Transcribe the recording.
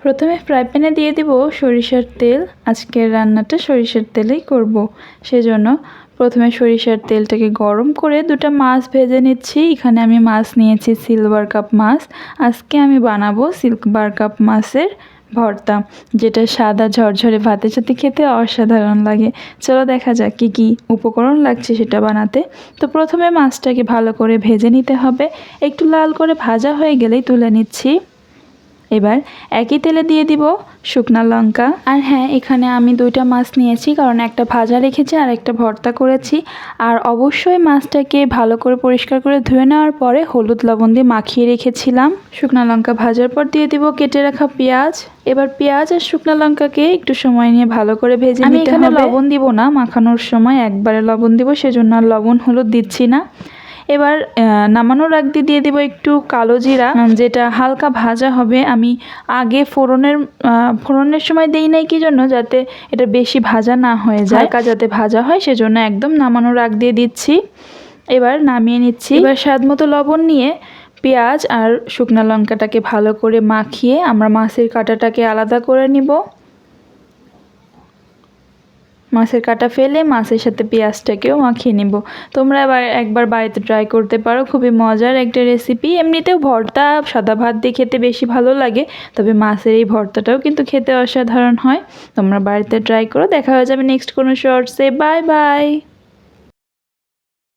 প্রথমে ফ্রাই প্যানে দিয়ে দিব সরিষার তেল। আজকের রান্নাটা সরিষার তেলেই করব, সেজন্য প্রথমে সরিষার তেলটাকে গরম করে দুটো মাছ ভেজে নিচ্ছি। এখানে আমি মাছ নিয়েছি সিলভার কাপ মাছ। আজকে আমি বানাবো সিলভার কাপ মাছের ভর্তা, যেটা সাদা ঝরঝরে ভাতের সাথে খেতে অসাধারণ লাগে। চলো দেখা যাক কী কী উপকরণ লাগছে সেটা বানাতে। তো প্রথমে মাছটাকে ভালো করে ভেজে নিতে হবে। একটু লাল করে ভাজা হয়ে গেলেই তুলে নিচ্ছি। এবার একই তেলে দিয়ে দিব শুকনা লঙ্কা। আর হ্যাঁ, এখানে আমি দুইটা মাছ নিয়েছি, কারণ একটা ভাজা রেখেছি আর একটা ভর্তা করেছি। আর অবশ্যই মাছটাকে ভালো করে পরিষ্কার করে ধুয়ে নেওয়ার পরে হলুদ লবণ দিয়ে মাখিয়ে রেখেছিলাম। শুকনা লঙ্কা ভাজার পর দিয়ে দিব কেটে রাখা পেঁয়াজ। এবার পেঁয়াজ আর শুকনা লঙ্কাকে একটু সময় নিয়ে ভালো করে ভেজে নিতে হবে। আমি এখানে লবণ দিব না, মাখানোর সময় একবারে লবণ দিব, সেজন্য আর লবণ হলুদ দিচ্ছি না। এবার নামানোর আগ দিয়ে দিব একটু কালো জিরা, যেটা হালকা ভাজা হবে। আমি আগে ফোড়নের সময় দেই নাই কি জন্য, যাতে এটা বেশি ভাজা না হয়ে যায়, হালকা যাতে ভাজা হয়, সেজন্য একদম নামানোর আগ দিয়ে দিচ্ছি। এবার নামিয়ে নিচ্ছি। এবার স্বাদ মতো লবণ নিয়ে পেঁয়াজ আর শুকনা লঙ্কাটাকে ভালো করে মাখিয়ে আমরা মাছের কাঁটাটাকে আলাদা করে নিব। মাছের কাঁটা ফেলে মাছের সাথে পেঁয়াজটাকেও মাখিয়ে নিব। তোমরা একবার বাড়িতে ট্রাই করতে পারো, খুবই মজার একটা রেসিপি। এমনিতেও ভর্তা সাদা ভাত দিয়ে খেতে বেশি ভালো লাগে, তবে মাছের এই ভর্তাটাও কিন্তু খেতে অসাধারণ হয়। তোমরা বাড়িতে ট্রাই করো। দেখা হয়ে যাবে নেক্সট কোনো শর্টসে। Bye bye.